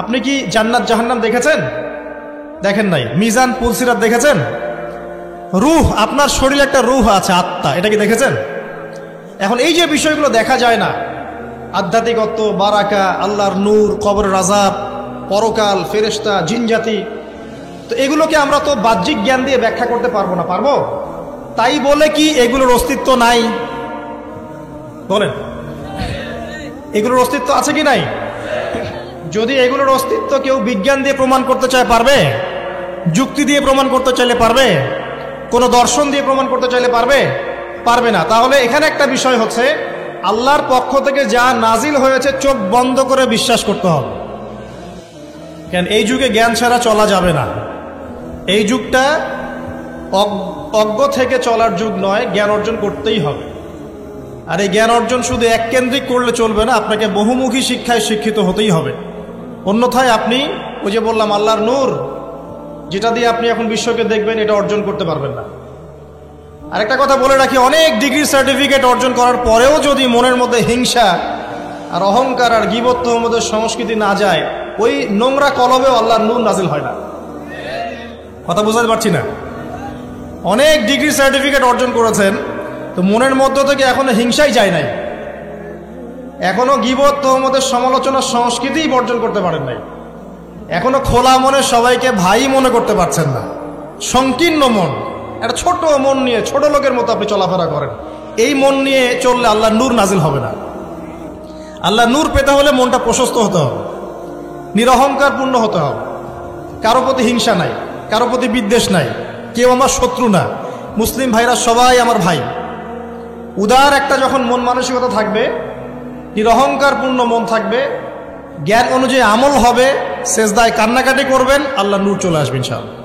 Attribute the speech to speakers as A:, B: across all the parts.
A: আপনি কি জান্নাত জাহান্নাম দেখেছেন? দেখেন নাই। মিজান পুলসিরাত দেখেছেন? রূহ, আপনার শরীরে একটা রূহ আছে, আত্মা, এটা কি দেখেছেন? এখন এই যে বিষয়গুলো দেখা যায় না, আধ্যাত্মিকত্ব, বারাকা, আল্লাহর নূর, কবরের আযাব, পরকাল, ফেরেশতা, জিনজাতি, তো এগুলোকে আমরা তো বাহ্যিক জ্ঞান দিয়ে ব্যাখ্যা করতে পারবো না। পারবো? তাই বলে কি এগুলোর অস্তিত্ব নাই? বলেন, এগুলোর অস্তিত্ব আছে কি নাই? যদি এগুলোর অস্তিত্ব কেউ বিজ্ঞান দিয়ে প্রমাণ করতে চায়, পারবে? যুক্তি দিয়ে প্রমাণ করতে চাইলে পারবে? কোনো দর্শন দিয়ে প্রমাণ করতে চাইলে পারবে? পারবে না। তাহলে এখানে একটা বিষয় হচ্ছে, আল্লাহর পক্ষ থেকে যা নাজিল হয়েছে চোখ বন্ধ করে বিশ্বাস করতে হবে। কেন এই যুগে জ্ঞান ছাড়া চলা যাবে না। এই যুগটা অজ্ঞ থেকে চলার যুগ নয়, জ্ঞান অর্জন করতেই হবে। আর এই জ্ঞান অর্জন শুধু এককেন্দ্রিক করলে চলবে না, আপনাকে বহুমুখী শিক্ষায় শিক্ষিত হতেই হবে। অন্যথায় আপনি ওই যে বললাম আল্লাহর নূর, যেটা দিয়ে আপনি এখন বিশ্বকে দেখবেন, এটা অর্জন করতে পারবেন না। আরেকটা কথা বলে রাখি, অনেক ডিগ্রি সার্টিফিকেট অর্জন করার পরেও যদি মনের মধ্যে হিংসা আর অহংকার আর গীবত তোহমতের সংস্কৃতি না যায়, ওই নোংরা কলবেও আল্লাহর নূর নাজিল হয় না। কথা বুঝাতে পারছি না? অনেক ডিগ্রি সার্টিফিকেট অর্জন করেছেন, তো মনের মধ্য থেকে এখনো হিংসাই যায় নাই, এখনো গীবত তোহমতের সমালোচনার সংস্কৃতিই বর্জন করতে পারেন নাই, এখনো খোলা মনে সবাইকে ভাই মনে করতে পারছেন না। সংকীর্ণ মন, একটা ছোট মন নিয়ে ছোট লোকের মতো আপনি চলাফেরা করেন। এই মন নিয়ে চললে আল্লাহ নূর নাজিল হবে না। আল্লাহ নূর পেতে হলে মনটা প্রশস্ত হতে হবে, নিরহংকার পূর্ণ হতে হবে, কারো প্রতি হিংসা নাই, কারো প্রতি বিদ্বেষ নাই, কেউ আমার শত্রু না, মুসলিম ভাইরা সবাই আমার ভাই। উদার একটা যখন মন মানসিকতা থাকবে, নিরহংকার পূর্ণ মন থাকবে, জ্ঞান অনুযায়ী আমল হবে, সেজদায় কান্নাকাটি করবেন, আল্লাহ নূর চলে আসবে ইনশাআল্লাহ।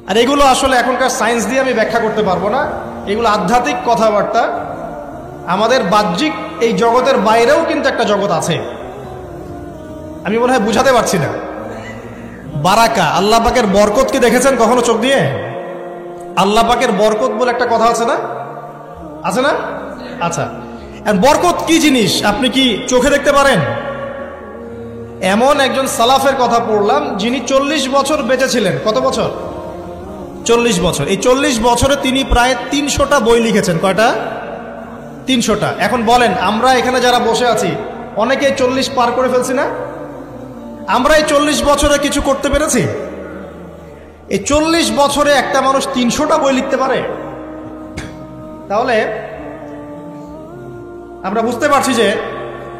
A: আর এগুলো আসলে এখনকার সায়েন্স দিয়ে আমি ব্যাখ্যা করতে পারবো না, এগুলো আধ্যাত্মিক কথাবার্তা। আমাদের বাহ্যিক এই জগতের বাইরেও কিন্তু একটা জগৎ আছে, আমি মনে হয় বুঝাতে পারছি না। বারাকা, আল্লাহ পাকের বরকত কি দেখেছেন কখনো চোখ দিয়ে? আল্লাহ পাকের বরকত বলে একটা কথা আছে না? আছে না? আচ্ছা, বরকত কি জিনিস আপনি কি চোখে দেখতে পারেন? এমন একজন সালাফের কথা পড়লাম, যিনি 40 বছর বেঁচে ছিলেন। কত বছর? 40 বছর। এই 40 বছরে তিনি প্রায় 300টা বই লিখেছেন। কয়টা? 300টা। এখন বলেন, আমরা এখানে যারা বসে আছি অনেকে 40 পার করে ফেলছি না? আমরা এই 40 বছরে কিছু করতে পেরেছি? এই 40 বছরে একটা মানুষ 300টা বই লিখতে পারে? তাহলে আমরা বুঝতে পারছি যে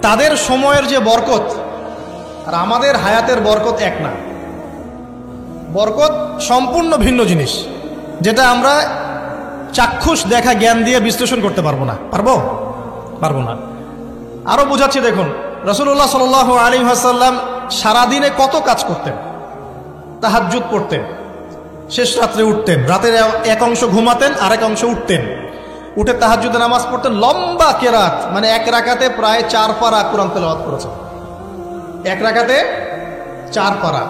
A: তাদের সময়ের যে বরকত আর আমাদের হায়াতের বরকত এক না। বরকত সম্পূর্ণ ভিন্ন জিনিস, যেটা আমরা চাক্ষুষ দেখা জ্ঞান দিয়ে বিশ্লেষণ করতে পারবো না। পারবো না। আরো বোঝাচ্ছি, দেখুন রাসূলুল্লাহ সাল্লাল্লাহু আলাইহি ওয়াসাল্লাম সারাদিনে কত কাজ করতেন। তাহাজ্জুদ পড়তেন, শেষ রাত্রে উঠতেন, রাতের এক অংশ ঘুমাতেন, আরেক অংশ উঠতেন, উঠে তাহাজ্জুদের নামাজ পড়তেন, লম্বা কেরাত, মানে এক রাকাতে প্রায় 4 পারা কোরআন তেলাওয়াত করেছেন। এক রাকাতে 4 পারা।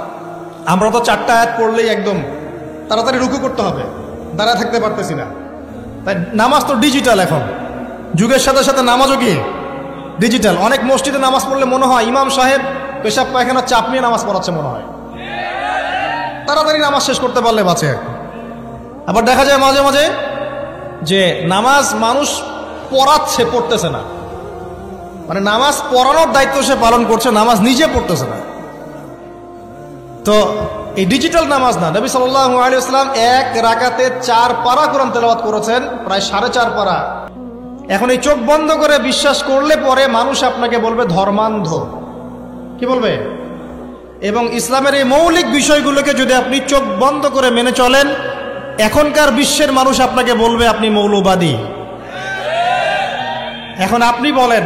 A: আমরা তো 4টা আয়াত পড়লেই একদম তাড়াতাড়ি রুকু করতে হবে, দাঁড়ায় থাকতে পারতেছি না। তাই নামাজ তো ডিজিটাল, এখন যুগের সাথে সাথে নামাজও কি ডিজিটাল। অনেক মসজিদে নামাজ পড়লে মনে হয় ইমাম সাহেব পেশাব পায়খানা চাপ নিয়ে নামাজ পড়াচ্ছে মনে হয়, তাড়াতাড়ি নামাজ শেষ করতে পারলে বাঁচে। আবার দেখা যায় মাঝে মাঝে যে নামাজ মানুষ পড়াচ্ছে, পড়তেছে না, মানে নামাজ পড়ানোর দায়িত্ব সে পালন করছে, নামাজ নিজে পড়তেছে না। তো এই ডিজিটাল নামাজ না। নবী সাল্লাল্লাহু আলাইহি ওয়াসাল্লাম এক রাকাতে 4 পারা কোরআন তেলাওয়াত করেছেন, প্রায় 4.5 পারা। এখন এই চোখ বন্ধ করে বিশ্বাস করলে পরে মানুষ আপনাকে বলবে ধর্মান্ধ। কি বলবে? এবং ইসলামের এই মৌলিক বিষয়গুলোকে যদি আপনি চোখ বন্ধ করে মেনে চলেন, এখনকার বিশ্বের মানুষ আপনাকে বলবে আপনি মৌলবাদী। এখন আপনি বলেন,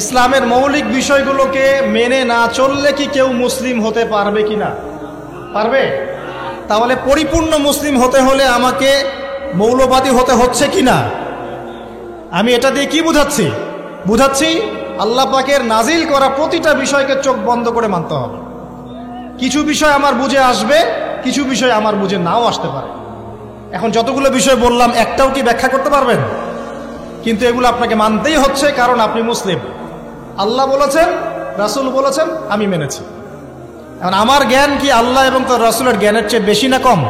A: ইসলামের মৌলিক বিষয়গুলোকে মেনে না চললে কি কেউ মুসলিম হতে পারবে কিনা? পারবে? তাহলে পরিপূর্ণ মুসলিম হতে হলে আমাকে মৌলবাদী হতে হচ্ছে কিনা? আমি এটা দিয়ে কি বুঝাচ্ছি? আল্লাহ পাকের নাজিল করা প্রতিটা বিষয়কে চোখ বন্ধ করে মানতে হবে। কিছু বিষয় আমার বুঝে আসবে, কিছু বিষয় আমার বুঝে নাও আসতে পারে। এখন যতগুলো বিষয় বললাম, একটাও কি ব্যাখ্যা করতে পারবেন? কিন্তু এগুলো আপনাকে মানতেই হচ্ছে, কারণ আপনি মুসলিম। আল্লাহ বলেছেন, রাসূল বলেছেন, আমি মেনেছি। এখন আমার জ্ঞান কি আল্লাহ এবং তার রাসূলের জ্ঞানের চেয়ে বেশি না কম?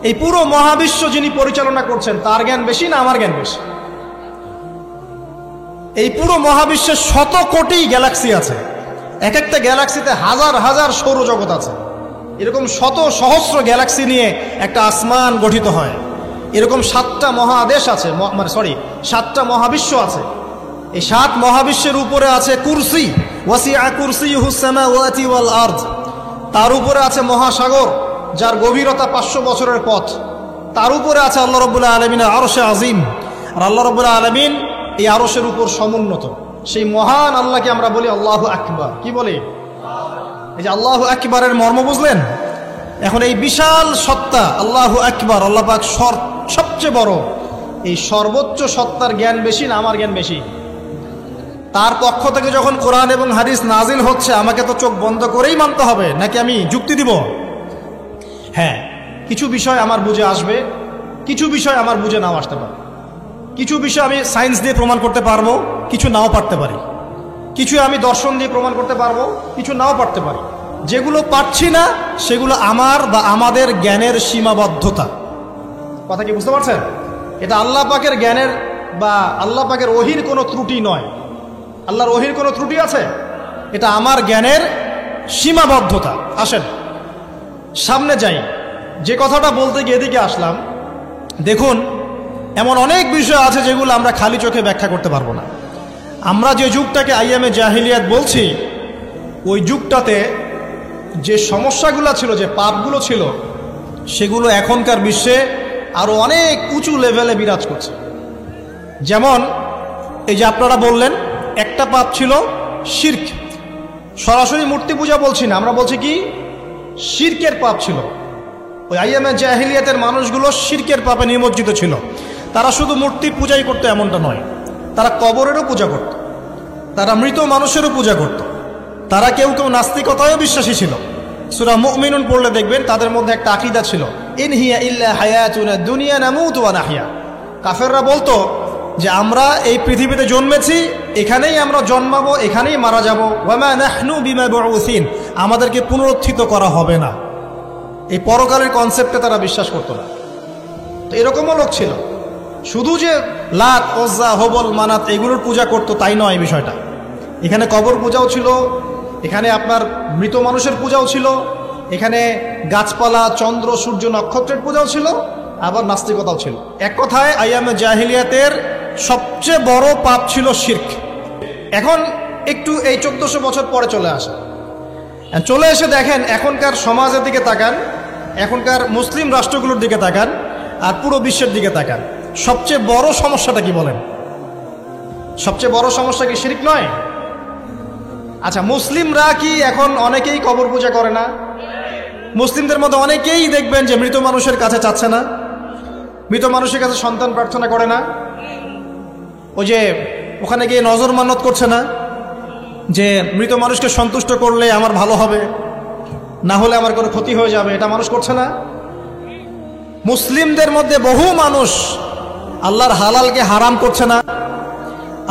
A: এই পুরো মহাবিশ্ব যিনি পরিচালনা করছেন তার জ্ঞান বেশি না আমার জ্ঞান বেশি? এই পুরো মহাবিশ্বের শত কোটি গ্যালাক্সি আছে, এক একটা গ্যালাক্সিতে হাজার হাজার সৌরজগৎ আছে। এরকম শত সহস্র গ্যালাক্সি নিয়ে একটা আসমান গঠিত হয়। এরকম 7টা মহাদেশ আছে, সাতটা মহাবিশ্ব আছে। এই 7 মহাবিশ্বের উপরে আছে কুরসি, ওয়াসিআ কুরসিয়ুহুস সামাওয়াতি ওয়াল আরদ। তার উপরে আছে মহাসাগর যার গভীরতা 500 বছরের পথ। তার উপরে আছে আল্লাহ রাব্বুল আলামিনের আরশে আজিম। আর আল্লাহ রাব্বুল আলামিন এই আরশের উপর সমুন্নত। সেই মহান আল্লাহকে আমরা বলি আল্লাহু আকবার। কি বলি? এই যে আল্লাহু আকবারের মর্ম বুঝলেন? এখন এই বিশাল সত্তা আল্লাহু আকবার, আল্লাহ পাক সবচেয়ে বড়, এই সর্বোচ্চ সত্তার জ্ঞান বেশি না আমার জ্ঞান বেশি? তার পক্ষ থেকে যখন কোরআন এবং হাদিস নাজিল হচ্ছে আমাকে তো চোখ বন্ধ করেই মানতে হবে, নাকি আমি যুক্তি দিব? হ্যাঁ, কিছু বিষয় আমার বুঝে আসবে, কিছু বিষয় আমার বুঝে নাও আসতে পারে। কিছু বিষয় আমি সায়েন্স দিয়ে প্রমাণ করতে পারবো, কিছু নাও পারতে পারি। কিছু আমি দর্শন দিয়ে প্রমাণ করতে পারবো, কিছু নাও পারতে পারি। যেগুলো পারছি না সেগুলো আমার বা আমাদের জ্ঞানের সীমাবদ্ধতা। কথা কি বুঝতে পারছেন? এটা আল্লাহ পাকের জ্ঞানের বা আল্লাহ পাকের ওহির কোনো ত্রুটি নয়। আল্লাহর ওহির কোনো ত্রুটি আছে? এটা আমার জ্ঞানের সীমাবদ্ধতা। আসেন সামনে যাই। যে কথাটা বলতে গিয়ে এদিকে আসলাম, দেখুন এমন অনেক বিষয় আছে যেগুলো আমরা খালি চোখে ব্যাখ্যা করতে পারবো না। আমরা যে যুগটাকে আইয়ামে জাহিলিয়াত বলছি, ওই যুগটাতে যে সমস্যাগুলো ছিল, যে পাপগুলো ছিল, সেগুলো এখনকার বিশ্বে আরো অনেক উঁচু লেভেলে বিরাজ করছে। যেমন এই যে আপনারা বললেন, একটা পাপ ছিল শিরক। সরাসরি মূর্তি পূজা বলছি না, আমরা বলছি কি শিরকের পাপ ছিল। ওই আইয়ামে জাহিলিয়াতের মানুষগুলো শিরকের পাপে নিমজ্জিত ছিল। তারা শুধু মূর্তির পূজাই করতো এমনটা নয়, তারা কবরেরও পূজা করত, তারা মৃত মানুষেরও পূজা করত, তারা কেউ কেউ নাস্তিকতায়ও বিশ্বাসী ছিল। সূরা মুমিনুন পড়লে দেখবেন তাদের মধ্যে একটা আকীদা ছিল, ইন হিয়া ইল্লা হায়াতুনা দুনিয়া নামুতু ওয়া নাহয়া। কাফেররা বলতো যে আমরা এই পৃথিবীতে জন্মেছি, এখানেই আমরা জন্মাবো, এখানেই মারা যাব। ওয়া মা নাহনু বিমা বুউসিন, আমাদেরকে পুনরুত্থিত করা হবে না। এই পরকালের কনসেপ্টে তারা বিশ্বাস করতো না। তো এরকমও লোক ছিল। শুধু যে লাত, ওজ্জা, হবল, মানাত এগুলোর পূজা করতো তাই নয় এই বিষয়টা। এখানে কবর পূজাও ছিল, এখানে আপনার মৃত মানুষের পূজাও ছিল, এখানে গাছপালা, চন্দ্র, সূর্য, নক্ষত্রের পূজাও ছিল, আবার নাস্তিকতাও ছিল। এক কথায় আইয়ামে জাহিলিয়াতের সবচেয়ে বড় পাপ ছিল শিরক। এখন একটু এই 1400 বছর পরে চলে আসে, চলে এসে দেখেন এখনকার সমাজের দিকে তাকান, এখনকার মুসলিম রাষ্ট্রগুলোর দিকে তাকান, আর পুরো বিশ্বের দিকে তাকান। সবচেয়ে বড় সমস্যাটা কি বলেন? সবচেয়ে বড় সমস্যা কি শিরক নয়? আচ্ছা, মুসলিমরা কি এখন অনেকেই কবর পূজা করে না? মুসলিমদের মধ্যে অনেকেই দেখবেন যে মৃত মানুষের কাছে চাচ্ছে না, মৃত মানুষের কাছে সন্তান প্রার্থনা করে না, ওই যে ওখানে গিয়ে নজর মানত করছে না যে মৃত মানুষকে সন্তুষ্ট করলে আমার ভালো হবে, না হলে আমার কোনো ক্ষতি হয়ে যাবে, এটা মানুষ করছে না। মুসলিমদের মধ্যে বহু মানুষ আল্লাহর হালালকে হারাম করছে না,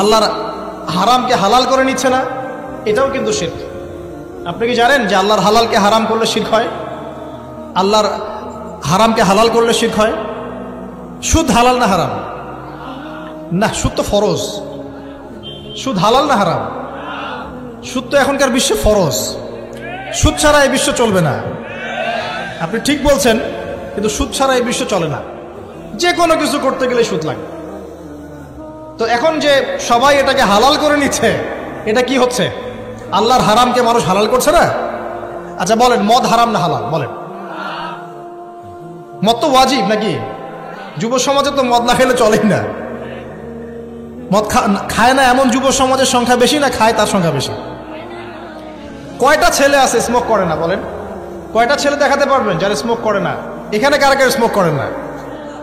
A: আল্লাহর হারামকে হালাল করে নিচ্ছে না, এটাও কিন্তু শিরক। আপনি কি জানেন যে আল্লাহর হালালকে হারাম করলে শিরক হয়? আল্লাহর হারামকে হালাল করলে শিরক হয়। সুদ হালাল না হারাম? না, সুদ তো ফরজ। সুদ হালাল না হারাম? সুদ তো এখনকার বিশ্বে ফরজ। সুদ ছাড়া এই বিশ্ব চলবে না। আপনি ঠিক বলছেন, কিন্তু সুদ ছাড়া এই বিশ্ব চলে না। যে কোনো কিছু করতে গেলে সুদ লাগে। তো এখন যে সবাই এটাকে হালাল করে নিচ্ছে, এটা কি হচ্ছে? আল্লাহর হারামকে মানুষ হালাল করছে না। আচ্ছা বলেন, মদ হারাম না হালাল? বলেন। মদ তো ওয়াজিব নাকি? যুব সমাজে তো মদ না খেলে চলেই না। মদ খায় না এমন যুব সমাজের সংখ্যা বেশি না খায় তার সংখ্যা বেশি? কয়টা ছেলে আছে স্মোক করে না? বলেন, কয়টা ছেলে দেখাতে পারবেন যারা স্মোক করে না? এখানে কারা কারা স্মোক করেন না?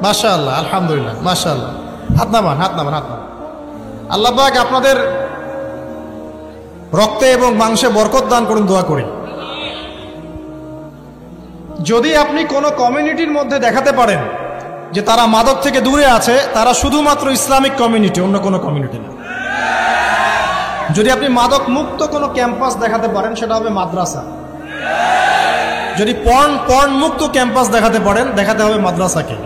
A: মাশাআল্লাহ, আলহামদুলিল্লাহ, মাশাআল্লাহ। হাত নামান, হাত নামান, হাত নামান। আল্লাহ পাক আপনাদের রক্তে এবং মাংসে বরকত দান করুন, দোয়া করি। যদি আপনি কোনো কমিউনিটির মধ্যে দেখাতে পারেন যে তারা মাদক থেকে দূরে আছে, তারা শুধুমাত্র ইসলামিক কমিউনিটি, অন্য কোনো কমিউনিটি না। যদি আপনি মাদক মুক্ত কোনো ক্যাম্পাস দেখাতে পারেন, সেটা হবে মাদ্রাসা। যদি পর্ন মুক্ত ক্যাম্পাস দেখাতে পারেন, দেখাতে হবে মাদ্রাসাকে।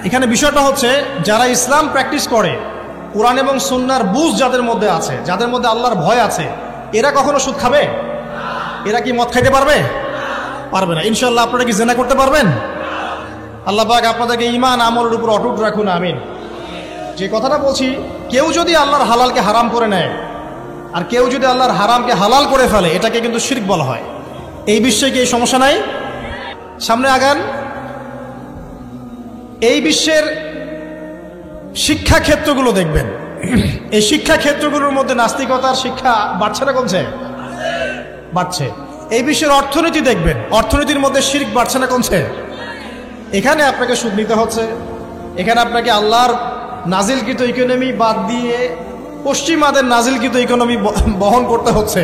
A: এখানে বিষয়টা হচ্ছে, যারা ইসলাম প্র্যাকটিস করে, কোরআন এবং সুন্নাহর বুঝ যাদের মধ্যে আছে, যাদের মধ্যে আল্লাহর ভয় আছে, এরা কখনো সুদ খাবে? এরা কি মদ খাইতে পারবে? পারবে না। ইনশাআল্লাহ আপনারা কি জিনা করতে পারবেন? আল্লাহ পাক আপনাদেরকে ঈমান আমলের উপর অটুট রাখুন, আমিন। যে কথাটা বলছি, কেউ যদি আল্লাহর হালালকে হারাম করে নেয় আর কেউ যদি আল্লাহর হারামকে হালাল করে ফেলে, এটাকে কিন্তু শিরক বলা হয়। এই বিশ্বে কি এই সমস্যা নাই? সামনে আগান। এই বিশ্বের শিক্ষা ক্ষেত্রগুলো দেখবেন, এই শিক্ষা ক্ষেত্রগুলোর মধ্যে নাস্তিকতার শিক্ষা বাড়ছে না কমছে? বাড়ছে। এই বিশ্বের অর্থনীতি দেখবেন, অর্থনীতির মধ্যে শিরক বাড়ছে না কমছে? এখানে আপনাকে সুদ নিতে হচ্ছে, এখানে আপনাকে আল্লাহর নাজিলকৃত ইকোনমি বাদ দিয়ে পশ্চিমাদের নাজিলকৃত ইকোনমি বহন করতে হচ্ছে।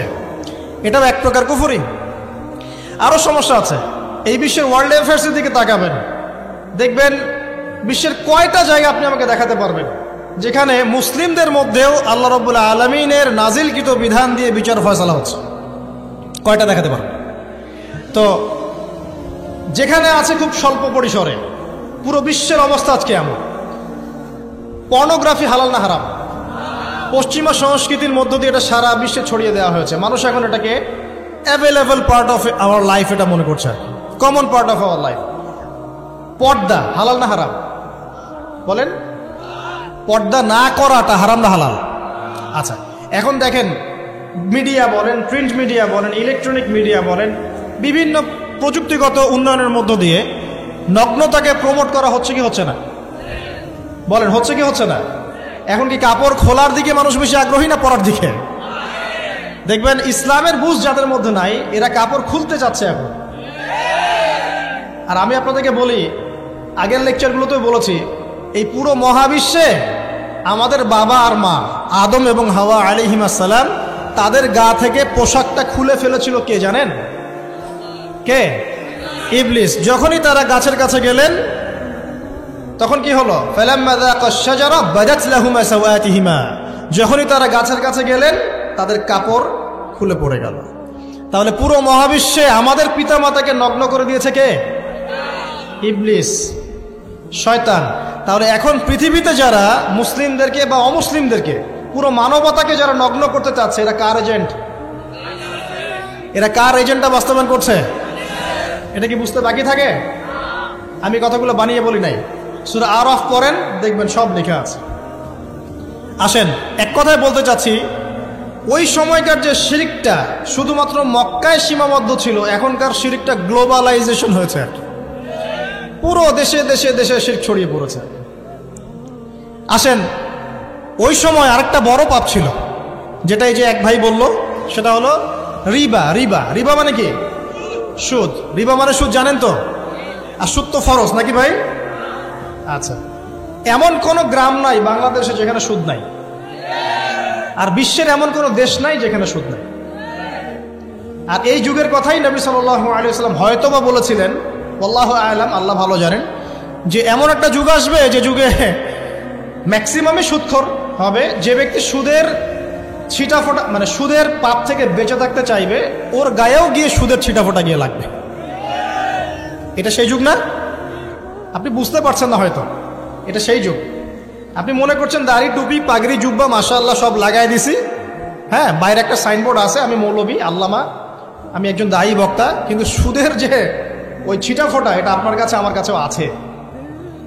A: এটাও এক প্রকার কুফরি। আরও সমস্যা আছে। এই বিশ্বের ওয়ার্ল্ড অ্যাফেয়ার্সের দিকে তাকাবেন, দেখবেন বিশ্বের কয়টা জায়গা আপনি আমাকে দেখাতে পারবেন যেখানে মুসলিমদের মধ্যেও আল্লাহ রাব্বুল আলামিনের নাজিলকৃত বিধান দিয়ে বিচার ফয়সালা হচ্ছে? কয়টা দেখাতে পারবেন? তো যেখানে আছে খুব স্বল্প পরিসরে। পুরো বিশ্বের অবস্থা আজকে এমন। পর্নোগ্রাফি হালাল না হারাম? পশ্চিমা সংস্কৃতির মধ্য দিয়ে এটা সারা বিশ্বে ছড়িয়ে দেওয়া হয়েছে। মানুষ এখন এটাকে available part of our life এটা মনে করছে আর কি, common part of our life. পর্দা হালাল না হারাম? বলেন, পর্দা না করাটা হারাম না হালাল? আচ্ছা, এখন দেখেন, মিডিয়া বলেন, প্রিন্ট মিডিয়া বলেন, ইলেকট্রনিক মিডিয়া বলেন, বিভিন্ন প্রযুক্তিগত উন্নয়নের মধ্য দিয়ে নগ্নতাকে প্রমোট করা হচ্ছে কি হচ্ছে না? বলেন, হচ্ছে কি হচ্ছে না? এখন কি কাপড় খোলার দিকে মানুষ বেশি আগ্রহী না পরার দিকে? দেখবেন ইসলামের বুঝ যাদের মধ্যে নাই, এরা কাপড় খুলতে যাচ্ছে এখন। আর আমি আপনাদেরকে বলি, আগের লেকচারগুলোতেও বলেছি, এই পুরো মহাবিশ্বে আমাদের বাবা আর মা আদম এবং হাওয়া আলাইহিস সালাম, তাদের গা থেকে পোশাকটা খুলে ফেলেছিল কে জানেন? কে? ইবলিস। যখনই তারা গাছের কাছে গেলেন, তখন কি হলো? ফালাম্মা যাকাশ শাজারা বাদাত লাহুমা সাওয়াতিহিমা। যখনই তারা গাছের কাছে গেলেন, তাদের কাপড় খুলে পড়ে গেল। তাহলে পুরো মহাবিশ্বে আমাদের পিতামাতাকে নগ্ন করে দিয়েছে কে? ইবলিস, শয়তান। তাহলে এখন পৃথিবীতে যারা মুসলিমদেরকে বা অমুসলিমদেরকে, পুরো মানবতাকে যারা নগ্ন করতে চাচ্ছে, এরা কার এজেন্ট? এরা কার এজেন্টটা বাস্তবায়ন করছে? এটা কি বুঝতে বাকি থাকে? আমি কথাগুলো বানিয়ে বলি নাই। সূরা আরাফ পড়েন, দেখবেন সব লেখা আছে। আসেন, এক কথায় বলতে চাচ্ছি, ওই সময়কার যে শিরকটা শুধুমাত্র মক্কায় সীমাবদ্ধ ছিল, এখনকার শিরকটা গ্লোবালাইজেশন হয়েছে আর কি। পুরো দেশে দেশে দেশে শিরক ছড়িয়ে পড়েছে। আসেন, ওই সময় আরেকটা বড় পাপ ছিল, যেটা এই যে এক ভাই বলল, সেটা হলো রিবা। রিবা, রিবা মানে কি? সুদ। রিবা মানে সুদ, জানেন তো? আর সুদ তো ফরজ নাকি ভাই? আচ্ছা, এমন কোন গ্রাম নাই বাংলাদেশে যেখানে সুদ নাই, আর বিশ্বের এমন কোন দেশ নাই যেখানে সুদ নাই। আর এই যুগের কথাই নবী সাল্লাল্লাহু আলাইহি ওয়াসাল্লাম হয়তোবা বলেছিলেন, আল্লাহু আ'লাম, আল্লাহ ভালো জানেন, যে এমন একটা যুগ আসবে যে যুগে ম্যাক্সিমামই সুদখোর হবে। যে ব্যক্তি সুদের ছিটাফোঁটা, মানে সুদের পাপ থেকে বেঁচে থাকতে চাইবে, ওর গায়েও গিয়ে সুদের ছিটাফোঁটা গিয়ে লাগবে। এটা সেই যুগ না? আপনি বুঝতে পারছেন না হয়তো, এটা সেই যুগ। আপনি মনে করছেন দাড়ি, টুপি, পাগড়ি, জুব্বা মাশাআল্লাহ সব লাগাই দিছি, হ্যাঁ, বাইরে একটা সাইনবোর্ড আছে, আমি মৌলবী, আল্লামা, আমি একজন দায়ী বক্তা, কিন্তু সুদের যে ওই ছিটাফোঁটা, এটা আপনার কাছে আমার কাছেও আছে।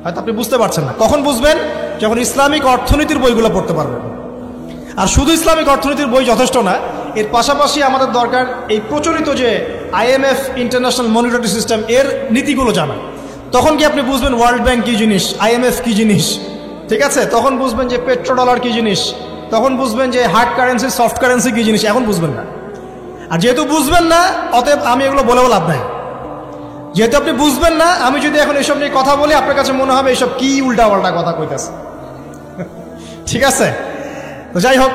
A: হয়তো আপনি বুঝতে পারছেন না। কখন বুঝবেন? যখন ইসলামিক অর্থনীতির বইগুলো পড়তে পারবেন। আর শুধু ইসলামিক অর্থনীতির বই যথেষ্ট না, এর পাশাপাশি আমাদের দরকার এই প্রচলিত যে IMF, ইন্টারন্যাশনাল মনিটারি সিস্টেম, এর নীতিগুলো জানা। তখন কি আপনি বুঝবেন ওয়ার্ল্ড ব্যাংক কি জিনিস, IMF কি জিনিস, ঠিক আছে? তখন বুঝবেন যে পেট্রো ডলার কি জিনিস, তখন বুঝবেন যে হার্ড কারেন্সি, সফট কারেন্সি কি জিনিস, এখন বুঝবেন না। আর যেহেতু বুঝবেন না, অতএব আমি এগুলো বলেও লাভ নাই। যেহেতু আপনি বুঝবেন না, আমি যদি এখন এসব নিয়ে কথা বলি, আপনার কাছে মনে হবে এসব কি উল্টা পাল্টা কথা কইতেছে। ঠিক আছে? তো যাই হোক,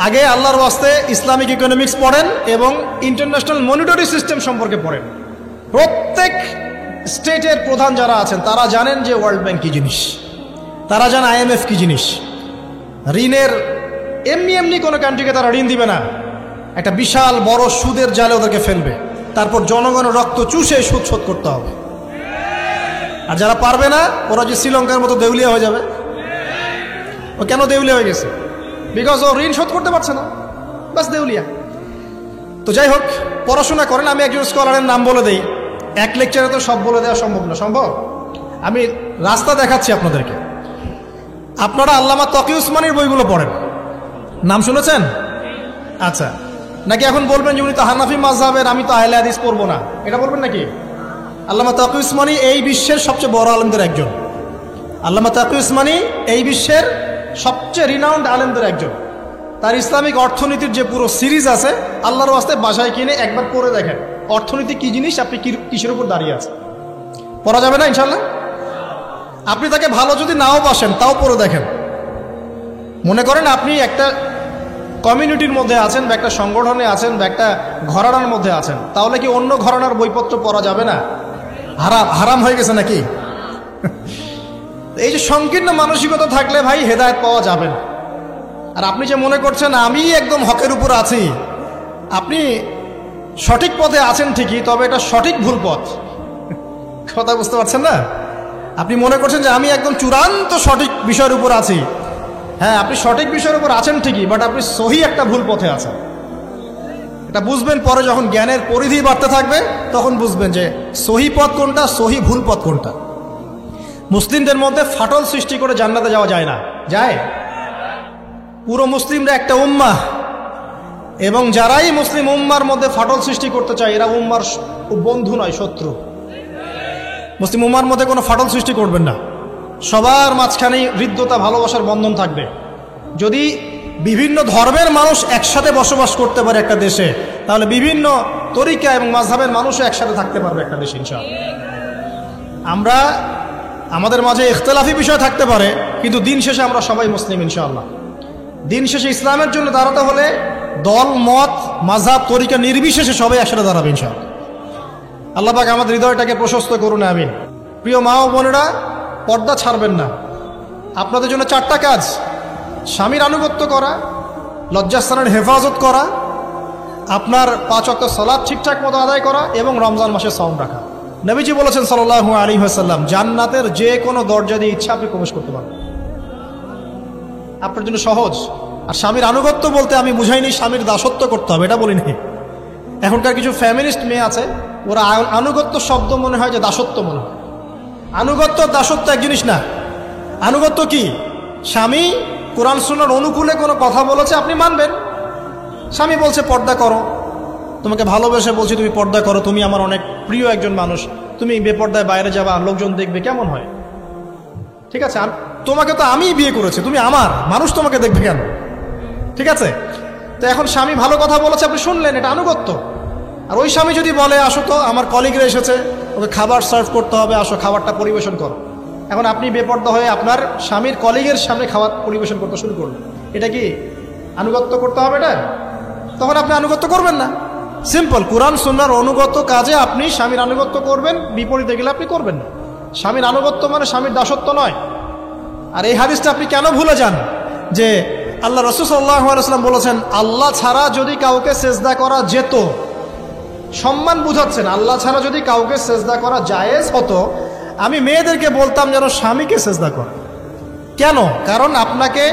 A: আগে আল্লাহর ওয়াস্তে ইসলামিক ইকোনমিক্স পড়েন এবং ইন্টারন্যাশনাল মনিটারি সিস্টেম সম্পর্কে পড়েন। প্রত্যেক স্টেটের প্রধান যারা আছেন তারা জানেন যে ওয়ার্ল্ড ব্যাংক কি জিনিস, তারা জানে IMF কি জিনিস। ঋণের এমনি এমনি কোনো কান্ট্রিকে তারা ঋণ দিবে না, একটা বিশাল বড় সুদের জালে ওদেরকে ফেলবে। তারপর জনগণের রক্ত চুষে সুদ শোধ করতে হবে। আর যারা পারবে না ওরা যে শ্রীলঙ্কার মতো দেউলিয়া হয়ে যাবে। ও কেন দেউলিয়া হয়ে গেছে? বিকজ ও ঋণ শোধ করতে পারছে না, বাস দেউলিয়া। তো যাই হোক, পড়াশোনা করেন। আমি একজন স্কলারের নাম বলে দেই, এক লেকচারে তো সব বলে দেওয়া সম্ভব না। সম্ভব? আমি রাস্তা দেখাচ্ছি আপনাদেরকে। আপনারা আল্লামা তকি উসমানীর বইগুলো পড়েন, নাম শুনেছেন? আচ্ছা, নাকি এখন বলবেন যে উনি তো হানাফি মাযহাবের, আমি তো আহলে হাদিস পড়বো না, এটা বলবেন নাকি? আল্লামা তকি উসমানী এই বিশ্বের সবচেয়ে বড় আলেমদের একজন। আল্লামা তকি উসমানী এই বিশ্বের সবচেয়ে রিনাউন্ড আলেমদের একজন। তার ইসলামিক অর্থনীতির যে পুরো সিরিজ আছে, আল্লাহর ওয়াস্তে বাসায় কিনে একবার পড়ে দেখেন অর্থনীতি কি জিনিস, আপনি কিসের উপর দাঁড়িয়ে আছে। পড়া যাবে না ইনশাল্লাহ? আপনি তাকে ভালো যদি নাও বাসেন তাও পড়ে দেখেন। মনে করেন আপনি একটা কমিউনিটির মধ্যে আছেন, বা একটা সংগঠনে আছেন, বা একটা ঘরানার মধ্যে আছেন, তাহলে কি অন্য ঘরানার বইপত্র পড়া যাবে না? হারাম হয়ে গেছে নাকি? এই যে সংকীর্ণ মানসিকতা থাকলে ভাই হেদায়েত পাওয়া যাবে না। আর আপনি যে মনে করছেন আমি একদম হকের উপর আছি, আপনি সঠিক পথে আছেন ঠিকই, তবে এটা সঠিক ভুল পথ। কথা বুঝতে পারছেন না? আপনি মনে করছেন যে আমি একদম চূড়ান্ত সঠিক বিষয়ের উপর আছি। হ্যাঁ, আপনি সঠিক বিষয়ের উপর আছেন ঠিকই, বাট আপনি সহি একটা ভুল পথে আছেন। এটা বুঝবেন পরে, যখন জ্ঞানের পরিধি বাড়তে থাকবে তখন বুঝবেন যে সহি পথ কোনটা, সহি ভুল পথ কোনটা। মুসলিমদের মধ্যে ফাটল সৃষ্টি করে জান্নাতে যাওয়া যায় না। যায়? পুরো মুসলিমরা একটা উম্মাহ, এবং যারাই মুসলিম উম্মার মধ্যে ফাটল সৃষ্টি করতে চায় এরা উম্মার বন্ধু নয়, শত্রু। মুসলিম উম্মার মধ্যে কোনো ফাটল সৃষ্টি করবেন না। সবার মাঝখানেই হৃদ্যতা, ভালোবাসার বন্ধন থাকবে। যদি বিভিন্ন ধর্মের মানুষ একসাথে বসবাস করতে পারে একটা দেশে, তাহলে বিভিন্ন তরিকা এবং মাযহাবের মানুষও একসাথে থাকতে পারবে একটা দেশে ইনশাআল্লাহ। আমরা আমাদের মাঝে ইখতিলাফি বিষয় থাকতে পারে, কিন্তু দিন শেষে আমরা সবাই মুসলিম ইনশাআল্লাহ। দিন শেষে ইসলামের জন্য দাঁড়াতে হলে দল, মত, মাযহাব, তরিকা নির্বিশেষে সবাই একসাথে দাঁড়াবে ইনশাআল্লাহ। আল্লাহ পাক আমাদের হৃদয়টাকে প্রশস্ত করুন, আমিন। প্রিয় মা ও বোনেরা, পর্দা ছাড়বেন না। আপনাদের জন্য 4টা কাজ: স্বামীর আনুগত্য করা, লজ্জাস্থানের হেফাজত করা, আপনার 5 ওয়াক্ত সালাত ঠিকঠাক মতো আদায় করা, এবং রমজান মাসে সাওম রাখা। নবীজি বলেছেন সাল্লাল্লাহু আলাইহি ওয়াসাল্লাম, জান্নাতের যে কোনো দরজা দিয়ে ইচ্ছা আপনি প্রবেশ করতে পারবেন। আপনার জন্য সহজ। আর স্বামীর আনুগত্য বলতে আমি বুঝাইনি স্বামীর দাসত্ব করতে হবে, এটা বলিনি। এখনকার কিছু ফ্যামিলিস্ট মেয়ে আছে, ওরা আনুগত্য শব্দ মনে হয় যে দাসত্ব মনে হয়। আনুগত্য দাসত্ব এক জিনিস না। আনুগত্য কি? স্বামী কোরআন সুন্নাহর অনুকূলে কোনো কথা বলেছে, আপনি মানবেন। স্বামী বলছে পর্দা করো, তোমাকে ভালোবেসে বলছি তুমি পর্দা করো, তুমি আমার অনেক প্রিয় একজন মানুষ, তুমি বেপর্দায় বাইরে যাবা, লোকজন দেখবে, কেমন হয়? ঠিক আছে, আর তোমাকে তো আমিই বিয়ে করেছি, তুমি আমার মানুষ, তোমাকে দেখবে কেন? ঠিক আছে। তো এখন স্বামী ভালো কথা বলেছে, আপনি শুনলেন, এটা আনুগত্য। আর ওই স্বামী যদি বলে আসো তো আমার কলিগরা এসেছে, ওকে খাবার সার্ভ করতে হবে, আসো খাবারটা পরিবেশন করো, এখন আপনি বেপর্দা হয়ে আপনার স্বামীর কলিগের সামনে খাবার পরিবেশন করতে শুরু করলেন, এটা কি আনুগত্য করতে হবে? এটা তখন আপনি আনুগত্য করবেন না। সিম্পল, কোরআন সুন্নাহর অনুগত কাজে আপনি স্বামীর আনুগত্য করবেন, বিপরীতে গেলে আপনি করবেন না। স্বামীর আনুগত্য মানে স্বামীর দাসত্ব নয়। আর এই হাদিসটা আপনি কেন ভুলে যান যে আল্লাহ রাসূল সাল্লাল্লাহু আলাইহি ওয়াসাল্লাম বলেছেন, আল্লাহ ছাড়া যদি কাউকে সেজদা করা যেত, সম্মান বুঝাচ্ছেন, আল্লাহ ছাড়া যদি কাউকে সেজদা করা জায়েজ হতো, আমি মেয়েদেরকে বলতাম যেন স্বামীকে সেজদা করে। কেন? কারণ আপনাকে